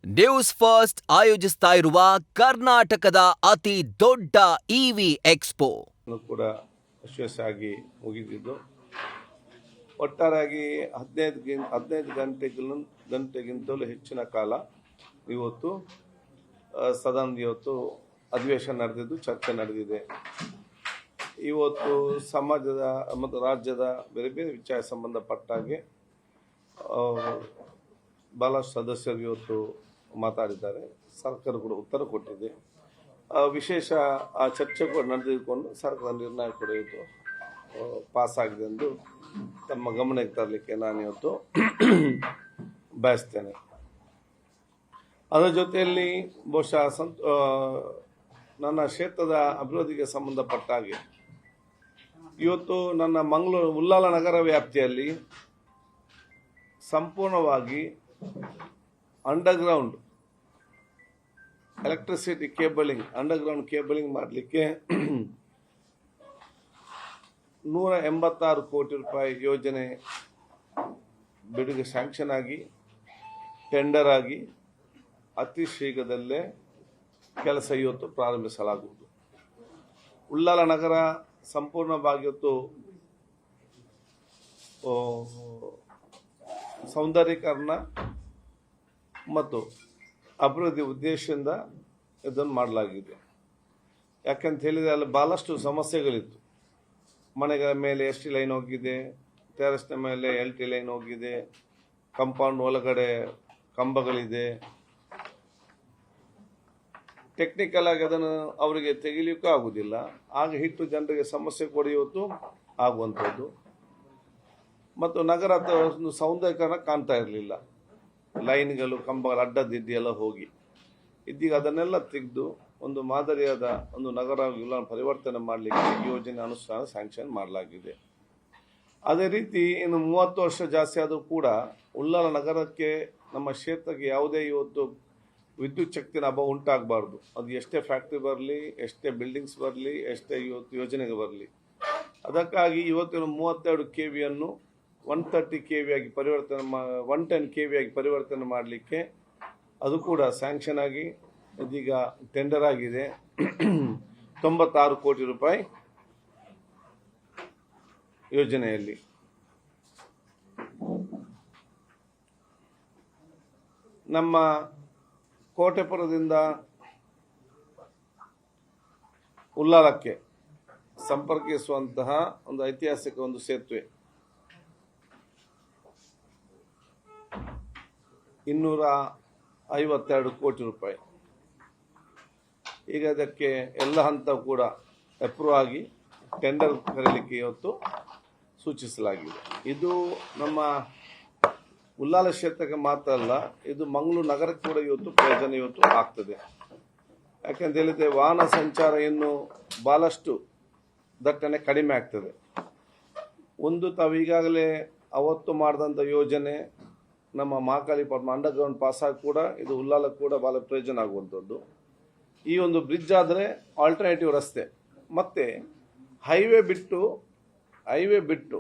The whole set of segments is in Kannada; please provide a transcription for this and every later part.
ನ್ಯೂಸ್ ಫಸ್ಟ್ ಆಯೋಜಿಸ್ತಾ ಇರುವ ಕರ್ನಾಟಕದ ಅತಿ ದೊಡ್ಡ ಇವಿ ಎಕ್ಸ್ಪೋ ಕೂಡ ಯಶಸ್ವಿಯಾಗಿ ಮುಗಿದಿದ್ದು ಒಟ್ಟಾರೆಯಾಗಿ 15 ಗಂಟೆಗಿಂತಲೂ ಹೆಚ್ಚಿನ ಕಾಲ ಇವತ್ತು ಇವತ್ತು ಅಧಿವೇಶನ ನಡೆದಿದ್ದು ಚರ್ಚೆ ನಡೆದಿದೆ. ಇವತ್ತು ಸಮಾಜದ ಮತ್ತು ರಾಜ್ಯದ ಬೇರೆ ಬೇರೆ ವಿಚಾರ ಸಂಬಂಧಪಟ್ಟ ಹಾಗೆ ಬಹಳಷ್ಟು ಸದಸ್ಯರು ಇವತ್ತು ಮಾತಾಡಿದ್ದಾರೆ. ಸರ್ಕಾರ ಕೂಡ ಉತ್ತರ ಕೊಟ್ಟಿದೆ. ವಿಶೇಷ ಆ ಚರ್ಚೆ ಕೂಡ ನಡೆದುಕೊಂಡು ಸರ್ಕಾರದ ನಿರ್ಣಯ ಕೂಡ ಇವತ್ತು ಪಾಸ್ ಆಗಿದೆ ಎಂದು ತಮ್ಮ ಗಮನಕ್ಕೆ ತರಲಿಕ್ಕೆ ನಾನು ಇವತ್ತು ಬಯಸ್ತೇನೆ. ಅದರ ಜೊತೆಯಲ್ಲಿ ಬಹುಶಃ ನನ್ನ ಕ್ಷೇತ್ರದ ಅಭಿವೃದ್ಧಿಗೆ ಸಂಬಂಧಪಟ್ಟ ಹಾಗೆ ಇವತ್ತು ನನ್ನ ಮಂಗಳೂರು ಉಳ್ಳಾಲ ನಗರ ವ್ಯಾಪ್ತಿಯಲ್ಲಿ ಸಂಪೂರ್ಣವಾಗಿ underground electricity cabling underground cabling ಮಾಡಲಿಕ್ಕೆ 186 ಕೋಟಿ ರೂಪಾಯಿ ಯೋಜನೆ ಬಿಡುಗಡೆ ಸ್ಯಾಂಕ್ಷನ್ ಆಗಿ ಟೆಂಡರ್ ಆಗಿ ಅತಿ ಶೀಘ್ರದಲ್ಲೇ ಕೆಲಸ ಇವತ್ತು ಪ್ರಾರಂಭಿಸಲಾಗುವುದು. ಉಳ್ಳಾಲ ನಗರ ಸಂಪೂರ್ಣವಾಗಿ ಇವತ್ತು ಸೌಂದರ್ಯೀಕರಣ ಮತ್ತು ಅಭಿವೃದ್ಧಿ ಉದ್ದೇಶದಿಂದ ಇದನ್ನು ಮಾಡಲಾಗಿದೆ. ಯಾಕಂತ ಹೇಳಿದರೆ ಅಲ್ಲಿ ಭಾಳಷ್ಟು ಸಮಸ್ಯೆಗಳಿತ್ತು. ಮನೆಗಳ ಮೇಲೆ ಎಸ್ ಟಿ ಲೈನ್ ಹೋಗಿದೆ, ಟೆರೆಸ್ನ ಮೇಲೆ LT ಲೈನ್ ಹೋಗಿದೆ, ಕಂಪೌಂಡ್ ಒಳಗಡೆ ಕಂಬಗಳಿದೆ. ಟೆಕ್ನಿಕಲ್ ಆಗಿ ಅದನ್ನು ಅವರಿಗೆ ತೆಗಿಲಿಕ್ಕೂ ಆಗುವುದಿಲ್ಲ. ಆಗ ಹಿಟ್ಟು ಜನರಿಗೆ ಸಮಸ್ಯೆ ಕೂಡ ಇವತ್ತು ಆಗುವಂಥದ್ದು. ಮತ್ತು ನಗರ ಒಂದು ಸೌಂದರ್ಯೀಕರಣ ಕಾಣ್ತಾ ಇರಲಿಲ್ಲ. ಲೈನ್ಗಳು ಕಂಬಗಳು ಅಡ್ಡದಿಡ್ಡಿ ಎಲ್ಲ ಹೋಗಿ ಇದೀಗ ಅದನ್ನೆಲ್ಲ ತೆಗೆದು ಒಂದು ಮಾದರಿಯಾದ ಒಂದು ನಗರ ಪರಿವರ್ತನೆ ಮಾಡಲಿಕ್ಕೆ ಯೋಜನೆ ಅನುಷ್ಠಾನ ಸ್ಯಾಂಕ್ಷನ್ ಮಾಡಲಾಗಿದೆ. ಅದೇ ರೀತಿ ಇನ್ನು 30 ವರ್ಷ ಜಾಸ್ತಿ ಆದರೂ ಕೂಡ ಉಳ್ಳಾಲ ನಗರಕ್ಕೆ ನಮ್ಮ ಕ್ಷೇತ್ರಕ್ಕೆ ಯಾವುದೇ ಇವತ್ತು ವಿದ್ಯುತ್ ಶಕ್ತಿನ ಅಭಾವ ಉಂಟಾಗಬಾರ್ದು. ಅದು ಎಷ್ಟೇ ಫ್ಯಾಕ್ಟ್ರಿ ಬರಲಿ, ಎಷ್ಟೇ ಬಿಲ್ಡಿಂಗ್ಸ್ ಬರಲಿ, ಎಷ್ಟೇ ಇವತ್ತು ಯೋಜನೆಗೆ ಬರಲಿ. ಅದಕ್ಕಾಗಿ ಇವತ್ತಿನ 32 KVಯನ್ನು 130 KV ಆಗಿ ಪರಿವರ್ತನೆ 110 KV ಆಗಿ ಪರಿವರ್ತನೆ ಮಾಡಲಿಕ್ಕೆ ಅದು ಕೂಡ ಸ್ಯಾಂಕ್ಷನ್ ಆಗಿ ಇದೀಗ ಟೆಂಡರ್ ಆಗಿದೆ. 96 ಕೋಟಿ ರೂಪಾಯಿ ಯೋಜನೆಯಲ್ಲಿ. ನಮ್ಮ ಕೋಟೆಪುರದಿಂದ ಉಳ್ಳಾಲಕ್ಕೆ ಸಂಪರ್ಕಿಸುವಂತಹ ಒಂದು ಐತಿಹಾಸಿಕ ಒಂದು ಸೇತುವೆ 252 ಕೋಟಿ ರೂಪಾಯಿ. ಈಗ ಅದಕ್ಕೆ ಎಲ್ಲ ಹಂತ ಕೂಡ ಅಪ್ರೂವ್ ಆಗಿ ಟೆಂಡರ್ ಕರೀಲಿಕ್ಕೆ ಇವತ್ತು ಸೂಚಿಸಲಾಗಿದೆ. ಇದು ನಮ್ಮ ಉಳ್ಳಾಲ ಕ್ಷೇತ್ರಕ್ಕೆ ಮಾತ್ರ ಅಲ್ಲ, ಇದು ಮಂಗಳೂರು ನಗರಕ್ಕೆ ಕೂಡ ಇವತ್ತು ಪ್ರಯೋಜನ ಇವತ್ತು ಆಗ್ತದೆ. ಯಾಕೆಂತ ಹೇಳಿದ್ರೆ ವಾಹನ ಸಂಚಾರ ಇನ್ನು ಭಾಳಷ್ಟು ದಟ್ಟಣೆ ಕಡಿಮೆ ಆಗ್ತದೆ. ಒಂದು ತಾವು ಈಗಾಗಲೇ ಅವತ್ತು ಮಾಡಿದಂಥ ಯೋಜನೆ ನಮ್ಮ ಮಹಾಕಾಳಿ ಅಂಡರ್ಗ್ರೌಂಡ್ ಪಾಸಾಗಿ ಕೂಡ ಇದು ಉಳ್ಳಾಲಕ್ಕೆ ಕೂಡ ಭಾಳ ಪ್ರಯೋಜನ ಆಗುವಂಥದ್ದು. ಈ ಒಂದು ಬ್ರಿಡ್ಜ್ ಆದರೆ ಆಲ್ಟರ್ನೇಟಿವ್ ರಸ್ತೆ ಮತ್ತು ಹೈವೇ ಬಿಟ್ಟು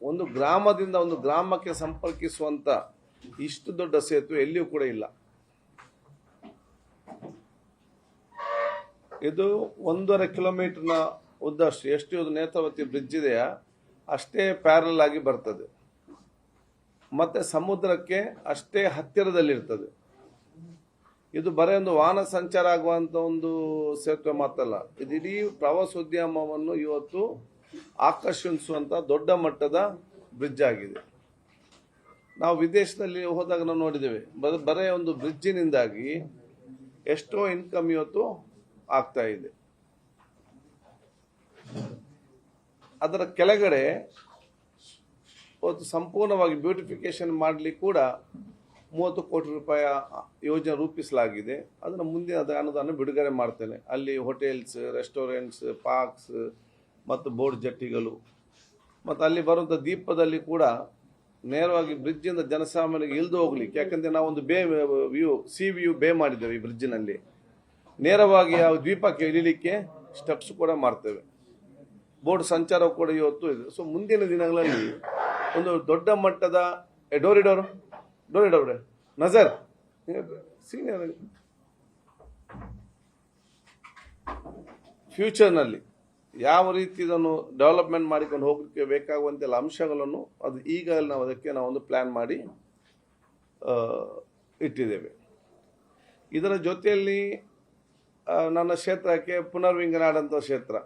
ಒಂದು ಗ್ರಾಮದಿಂದ ಒಂದು ಗ್ರಾಮಕ್ಕೆ ಸಂಪರ್ಕಿಸುವಂಥ ಇಷ್ಟು ದೊಡ್ಡ ಸೇತುವೆ ಎಲ್ಲಿಯೂ ಕೂಡ ಇಲ್ಲ. ಇದು 1.5 ಕಿಲೋಮೀಟರ್ನ ಉದ್ದಷ್ಟು ಎಷ್ಟು ನೇತ್ರಾವತಿ ಬ್ರಿಡ್ಜ್ ಇದೆಯಾ ಅಷ್ಟೇ ಪ್ಯಾರಲ್ ಆಗಿ ಬರ್ತದೆ ಮತ್ತು ಸಮುದ್ರಕ್ಕೆ ಅಷ್ಟೇ ಹತ್ತಿರದಲ್ಲಿರ್ತದೆ. ಇದು ಬರೀ ಒಂದು ವಾಹನ ಸಂಚಾರ ಆಗುವಂಥ ಒಂದು ಸೇತುವೆ ಮಾತ್ರಲ್ಲ, ಇದು ಇಡೀ ಪ್ರವಾಸೋದ್ಯಮವನ್ನು ಇವತ್ತು ಆಕರ್ಷಿಸುವಂಥ ದೊಡ್ಡ ಮಟ್ಟದ ಬ್ರಿಡ್ಜ್ ಆಗಿದೆ. ನಾವು ವಿದೇಶದಲ್ಲಿ ಹೋದಾಗ ನಾವು ನೋಡಿದ್ದೇವೆ, ಬರೀ ಒಂದು ಬ್ರಿಡ್ಜಿನಿಂದಾಗಿ ಎಷ್ಟೋ ಇನ್ಕಮ್ ಇವತ್ತು ಆಗ್ತಾ ಇದೆ. ಅದರ ಕೆಳಗಡೆ ಇವತ್ತು ಸಂಪೂರ್ಣವಾಗಿ ಬ್ಯೂಟಿಫಿಕೇಶನ್ ಮಾಡಲಿಕ್ಕೆ ಕೂಡ 30 ಕೋಟಿ ರೂಪಾಯಿ ಯೋಜನೆ ರೂಪಿಸಲಾಗಿದೆ. ಅದನ್ನು ಮುಂದಿನ ಅನುದಾನ ಬಿಡುಗಡೆ ಮಾಡ್ತೇನೆ. ಅಲ್ಲಿ ಹೋಟೆಲ್ಸ್, ರೆಸ್ಟೋರೆಂಟ್ಸ್, ಪಾರ್ಕ್ಸ್ ಮತ್ತು ಬೋಟ್ ಜಟ್ಟಿಗಳು ಮತ್ತು ಅಲ್ಲಿ ಬರುವಂಥ ದೀಪದಲ್ಲಿ ಕೂಡ ನೇರವಾಗಿ ಬ್ರಿಡ್ಜಿಂದ ಜನಸಾಮಾನ್ಯರಿಗೆ ಇಳಿದು ಹೋಗ್ಲಿಕ್ಕೆ, ಯಾಕಂದರೆ ನಾವೊಂದು ಸಿ ವ್ಯೂ ಬೇ ಮಾಡಿದ್ದೇವೆ. ಈ ಬ್ರಿಡ್ಜಿನಲ್ಲಿ ನೇರವಾಗಿ ಆ ದ್ವೀಪಕ್ಕೆ ಇಳಿಲಿಕ್ಕೆ ಸ್ಟೆಪ್ಸ್ ಕೂಡ ಮಾಡ್ತೇವೆ. ಬೋಟ್ ಸಂಚಾರ ಕೂಡ ಇವತ್ತು ಇದೆ. ಸೊ ಮುಂದಿನ ದಿನಗಳಲ್ಲಿ ಒಂದು ದೊಡ್ಡ ಮಟ್ಟದ ಡೋರಿಡೋರ್ ನಜರ್ ಸೀನಿಯರ್ ಫ್ಯೂಚರ್ನಲ್ಲಿ ಯಾವ ರೀತಿ ಇದನ್ನು ಡೆವಲಪ್ಮೆಂಟ್ ಮಾಡಿಕೊಂಡು ಹೋಗಲಿಕ್ಕೆ ಬೇಕಾಗುವಂತೆಲ್ಲ ಅಂಶಗಳನ್ನು ಅದು ಈಗ ನಾವು ಒಂದು ಪ್ಲ್ಯಾನ್ ಮಾಡಿ ಇಟ್ಟಿದ್ದೇವೆ. ಇದರ ಜೊತೆಯಲ್ಲಿ ನನ್ನ ಕ್ಷೇತ್ರಕ್ಕೆ ಪುನರ್ವಿಂಗನಾಡ್ ಅಂತ ಕ್ಷೇತ್ರ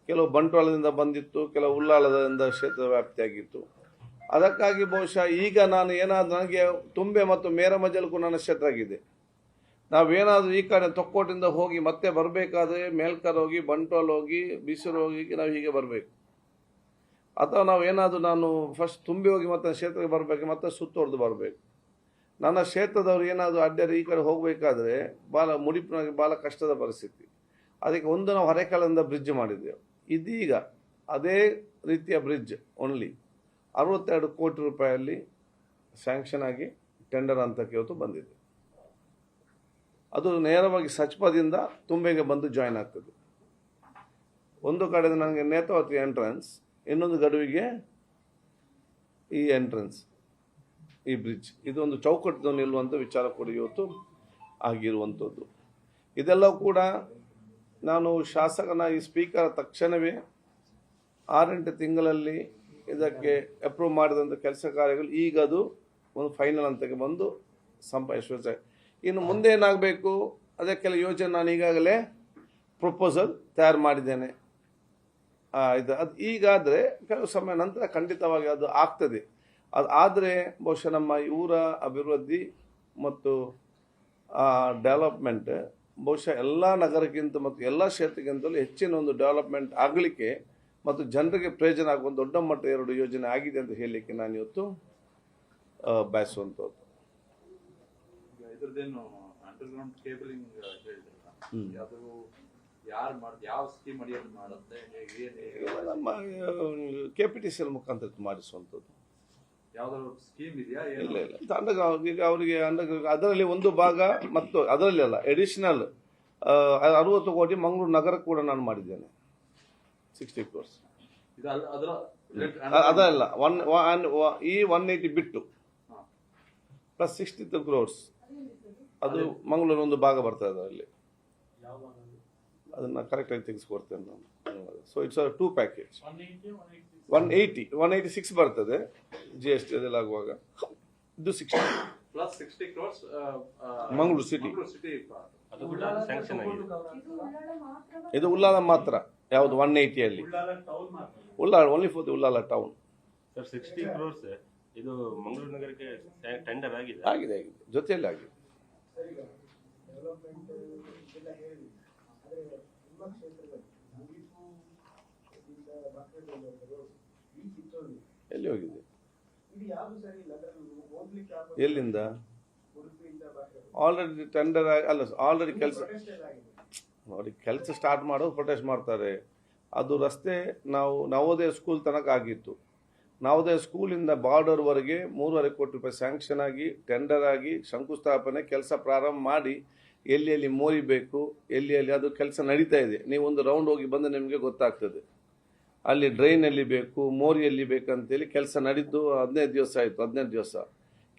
ಕೆಲವು ಬಂಟ್ವಾಳದಿಂದ ಬಂದಿತ್ತು, ಕೆಲವು ಉಳ್ಳಾಲದಿಂದ ಕ್ಷೇತ್ರ ವ್ಯಾಪ್ತಿಯಾಗಿತ್ತು. ಅದಕ್ಕಾಗಿ ಬಹುಶಃ ಈಗ ನಾನು ಏನಾದರೂ ನನಗೆ ತುಂಬೆ ಮತ್ತು ಮೇರಮಜಲಕ್ಕೂ ನನ್ನ ಕ್ಷೇತ್ರ ಆಗಿದೆ. ನಾವೇನಾದರೂ ಈ ಕಡೆ ತೊಕ್ಕೋಟಿಂದ ಹೋಗಿ ಮತ್ತೆ ಬರಬೇಕಾದ್ರೆ ಮೇಲ್ಕರ್ ಹೋಗಿ ಬಂಟ್ವಾಳ ಹೋಗಿ ಬಿಸಿರು ಹೋಗಿ ನಾವು ಹೀಗೆ ಬರಬೇಕು, ಅಥವಾ ನಾವೇನಾದರೂ ನಾನು ಫಸ್ಟ್ ತುಂಬಿ ಹೋಗಿ ಮತ್ತೆ ಕ್ಷೇತ್ರಕ್ಕೆ ಬರಬೇಕು, ಮತ್ತೆ ಸುತ್ತುವರೆದು ಬರಬೇಕು. ನನ್ನ ಕ್ಷೇತ್ರದವರು ಏನಾದರೂ ಅಡ್ಡರು ಈ ಕಡೆ ಹೋಗಬೇಕಾದ್ರೆ ಮುಡಿಪಿನಾಗಿ ಭಾಳ ಕಷ್ಟದ ಪರಿಸ್ಥಿತಿ. ಅದಕ್ಕೆ ಒಂದು ನಾವು ಹರೇಕಾಲದಿಂದ ಬ್ರಿಡ್ಜ್ ಮಾಡಿದ್ದೆವು. ಇದೀಗ ಅದೇ ರೀತಿಯ ಬ್ರಿಡ್ಜ್ ಓನ್ಲಿ 62 ಕೋಟಿ ರೂಪಾಯಲ್ಲಿ ಸ್ಯಾಂಕ್ಷನ್ ಆಗಿ ಟೆಂಡರ್ ಹಂತಕ್ಕೆ ಇವತ್ತು ಬಂದಿದೆ. ಅದು ನೇರವಾಗಿ ಸಚ್ಪದಿಂದ ತುಂಬೆಗೆ ಬಂದು ಜಾಯಿನ್ ಆಗ್ತದೆ. ಒಂದು ಕಡೆ ನನಗೆ ನೇತ್ರಾವತಿ ಎಂಟ್ರೆನ್ಸ್, ಇನ್ನೊಂದು ಗಡುವಿಗೆ ಈ ಎಂಟ್ರೆನ್ಸ್, ಈ ಬ್ರಿಡ್ಜ್ ಇದೊಂದು ಚೌಕಟ್ಟು ನಿಲ್ಲುವಂಥ ವಿಚಾರ ಕೂಡ ಇವತ್ತು ಆಗಿರುವಂಥದ್ದು. ಇದೆಲ್ಲವೂ ಕೂಡ ನಾನು ಶಾಸಕನಾಗಿ ಸ್ಪೀಕರ್ ತಕ್ಷಣವೇ 6-8 ತಿಂಗಳಲ್ಲಿ ಇದಕ್ಕೆ ಅಪ್ರೂವ್ ಮಾಡಿದಂಥ ಕೆಲಸ ಕಾರ್ಯಗಳು ಈಗ ಅದು ಒಂದು ಫೈನಲ್ ಹಂತಕ್ಕೆ ಬಂದು ಸಂಪಾದಿಸುವ. ಇನ್ನು ಮುಂದೆ ಏನಾಗಬೇಕು ಅದಕ್ಕೆಲ್ಲ ಯೋಜನೆ ನಾನು ಈಗಾಗಲೇ ಪ್ರಪೋಸಲ್ ತಯಾರು ಮಾಡಿದ್ದೇನೆ. ಅದು ಈಗಾದರೆ ಕೆಲವು ಸಮಯ ನಂತರ ಖಂಡಿತವಾಗಿ ಅದು ಆಗ್ತದೆ. ಅದು ಆದರೆ ಬಹುಶಃ ನಮ್ಮ ಊರ ಅಭಿವೃದ್ಧಿ ಮತ್ತು ಡೆವಲಪ್ಮೆಂಟ್ ಬಹುಶಃ ಎಲ್ಲ ನಗರಕ್ಕಿಂತ ಮತ್ತು ಎಲ್ಲ ಕ್ಷೇತ್ರಕ್ಕಿಂತಲೂ ಹೆಚ್ಚಿನ ಒಂದು ಡೆವಲಪ್ಮೆಂಟ್ ಆಗಲಿಕ್ಕೆ ಮತ್ತು ಜನರಿಗೆ ಪ್ರಯೋಜನ ಆಗುವ ದೊಡ್ಡ ಮಟ್ಟ 2 ಯೋಜನೆ ಆಗಿದೆ ಅಂತ ಹೇಳಲಿಕ್ಕೆ ನಾನು ಇವತ್ತು ಬಯಸುವಂಥದ್ದು. ಇದ್ರದ್ದೇನು ಅಂಡರ್ಗ್ರೌಂಡ್ ಕೇಬಲಿಂಗ್ ಹೇಳಿದ್ರಲ್ಲ, ಅದು ಯಾವ ಸ್ಕೀಮ್ ಅಡಿಯಲ್ಲಿ ಮಾಡುತ್ತೆ, ನಮ್ಮ KPTCL ಮುಖಾಂತರ ಮಾಡಿಸುವಂಥದ್ದು. ಯಾವ್ದಾದ್ರು ಸ್ಕೀಮ್ ಇದೆಯಾ? ಇಲ್ಲ ಈಗ ಅವರಿಗೆ ಅದರಲ್ಲಿ ಒಂದು ಭಾಗ ಮತ್ತು ಅದರಲ್ಲಿ ಅಲ್ಲ, ಎಡಿಷನಲ್ 60 ಕೋಟಿ ಮಂಗಳೂರು ನಗರ ಕೂಡ ನಾನು ಮಾಡಿದ್ದೇನೆ, 60 crores. ಅದಲ್ಲ, ಈ 180 ಬಿಟ್ಟು ಪ್ಲಸ್ 62 crores ಅದು ಮಂಗಳೂರು ಒಂದು ಭಾಗ ಬರ್ತದೆ. ಅದರಲ್ಲಿ ಅದನ್ನು ಕರೆಕ್ಟಾಗಿ ತೆಗೆಸ್ಕೊಡ್ತೇನೆ ನಾನು. So it's 2 package. 186 ಬರ್ತದೆ GST ಅದೆಲ್ಲ ಆಗುವಾಗ. ಇದು 60 ಪ್ಲಸ್ 60 crores ಮಂಗಳೂರು ಸಿಟಿ. ಇದು ಉಳ್ಳಾಲ ಮಾತ್ರ. ಯಾವುದು 180 Ullal only for the Ullal town. Sir 60 crores ಇದು ಮಂಗಳೂರು ನಗರಕ್ಕೆ ಟೆಂಡರ್ ಆಗಿದೆ. ಆಗಿದೆ ಜೊತೆಯಲ್ಲಿ ಆಗಿದೆ. ಎಲ್ಲಿ ಹೋಗಿದೆ? ಎಲ್ಲಿಂದ? ಆಲ್ರೆಡಿ ಟೆಂಡರ್ ಅಲ್ಲ, ಆಲ್ರೆಡಿ ಕೆಲಸ ಸ್ಟಾರ್ಟ್ ಮಾಡೋದು ಪ್ರೊಟೆಸ್ಟ್ ಮಾಡ್ತಾರೆ. ಅದು ರಸ್ತೆ ನಾವು ನವೋದಯ ಸ್ಕೂಲ್ ತನಕ ಆಗಿತ್ತು. ನವೋದಯ ಸ್ಕೂಲಿಂದ ಬಾರ್ಡರ್ವರೆಗೆ 3.5 ಕೋಟಿ ರೂಪಾಯಿ ಸ್ಯಾಂಕ್ಷನ್ ಆಗಿ ಟೆಂಡರ್ ಆಗಿ ಶಂಕುಸ್ಥಾಪನೆ ಕೆಲಸ ಪ್ರಾರಂಭ ಮಾಡಿ ಎಲ್ಲಿ ಮೋರಿಬೇಕು, ಎಲ್ಲಿ ಅದು ಕೆಲಸ ನಡೀತಾ ಇದೆ. ನೀವು ಒಂದು ರೌಂಡ್ ಹೋಗಿ ಬಂದು ನಿಮಗೆ ಗೊತ್ತಾಗ್ತದೆ. ಅಲ್ಲಿ ಡ್ರೈನ್ ಎಲ್ಲಿ ಬೇಕು, ಮೋರಿ ಎಲ್ಲಿ ಬೇಕಂತೇಳಿ ಕೆಲಸ ನಡೀತು. 15 ದಿವಸ ಆಯಿತು, 15 ದಿವಸ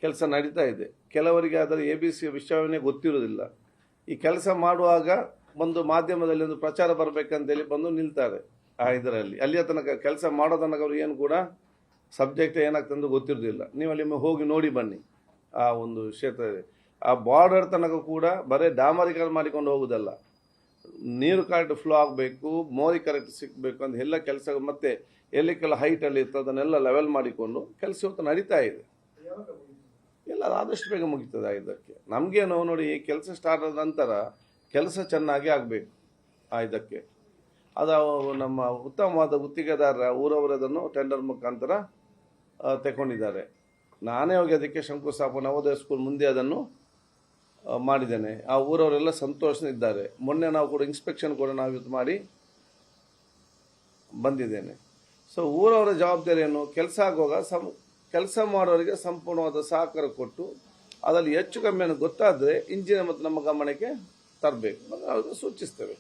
ಕೆಲಸ ನಡೀತಾ ಇದೆ. ಕೆಲವರಿಗೆ ಅದರ ABC ವಿಷಯವನ್ನೇ ಗೊತ್ತಿರೋದಿಲ್ಲ. ಈ ಕೆಲಸ ಮಾಡುವಾಗ ಒಂದು ಮಾಧ್ಯಮದಲ್ಲಿ ಒಂದು ಪ್ರಚಾರ ಬರಬೇಕಂತೇಳಿ ಬಂದು ನಿಲ್ತಾರೆ. ಇದರಲ್ಲಿ ಅಲ್ಲಿಯ ತನಕ ಕೆಲಸ ಮಾಡೋ ತನಕ ಅವ್ರು ಏನು ಕೂಡ ಸಬ್ಜೆಕ್ಟ್ ಏನಾಗ್ತದೆ ಗೊತ್ತಿರೋದಿಲ್ಲ. ನೀವು ಅಲ್ಲಿ ಹೋಗಿ ನೋಡಿ ಬನ್ನಿ. ಆ ಒಂದು ಕ್ಷೇತ್ರ ಆ ಬಾರ್ಡರ್ ತನಕ ಕೂಡ ಬರೀ ಡಾಮರೀಕರಣ ಮಾಡಿಕೊಂಡು ಹೋಗುವುದಲ್ಲ, ನೀರು ಕರೆಕ್ಟ್ ಫ್ಲೋ ಆಗಬೇಕು, ಮೋರಿ ಕರೆಕ್ಟ್ ಸಿಗಬೇಕು ಅಂತ ಎಲ್ಲ ಕೆಲಸ, ಮತ್ತೆ ಎಲ್ಲಿ ಕೆಲ ಹೈಟಲ್ಲಿ ಇರ್ತದೆ ಅದನ್ನೆಲ್ಲ ಲೆವೆಲ್ ಮಾಡಿಕೊಂಡು ಕೆಲಸ ಇವತ್ತು ನಡೀತಾ ಇದೆ. ಎಲ್ಲ ಆದಷ್ಟು ಬೇಗ ಮುಗಿತದೆ. ಇದಕ್ಕೆ ನಮಗೇನು ನೋಡಿ, ಕೆಲಸ ಸ್ಟಾರ್ಟ್ ಆದ ನಂತರ ಕೆಲಸ ಚೆನ್ನಾಗಿ ಆಗಬೇಕು. ಇದಕ್ಕೆ ಅದು ನಮ್ಮ ಉತ್ತಮವಾದ ಗುತ್ತಿಗೆದಾರರ ಊರವರದನ್ನು ಟೆಂಡರ್ ಮುಖಾಂತರ ತಗೊಂಡಿದ್ದಾರೆ. ನಾನೇ ಹೋಗಿ ಅದಕ್ಕೆ ಶಂಕುಸ್ಥಾಪನೆ ನವೋದಯ ಸ್ಕೂಲ್ ಮುಂದೆ ಅದನ್ನು ಮಾಡಿದ್ದೇನೆ. ಆ ಊರವರೆಲ್ಲ ಸಂತೋಷದಿದ್ದಾರೆ. ಮೊನ್ನೆ ನಾವು ಕೂಡ ಇನ್ಸ್ಪೆಕ್ಷನ್ ಕೂಡ ನಾವು ಇದು ಮಾಡಿ ಬಂದಿದ್ದೇನೆ. ಸೊ ಊರವರ ಜವಾಬ್ದಾರಿ ಏನು, ಕೆಲಸ ಆಗುವಾಗ ಕೆಲಸ ಮಾಡೋರಿಗೆ ಸಂಪೂರ್ಣವಾದ ಸಹಕಾರ ಕೊಟ್ಟು ಅದರಲ್ಲಿ ಹೆಚ್ಚು ಕಮ್ಮಿ ಗೊತ್ತಾದರೆ ಇಂಜಿನಿಯರ್ ಮತ್ತು ನಮ್ಮ ಗಮನಕ್ಕೆ ತರಬೇಕು, ನಾವು ಸೂಚಿಸ್ತೇವೆ.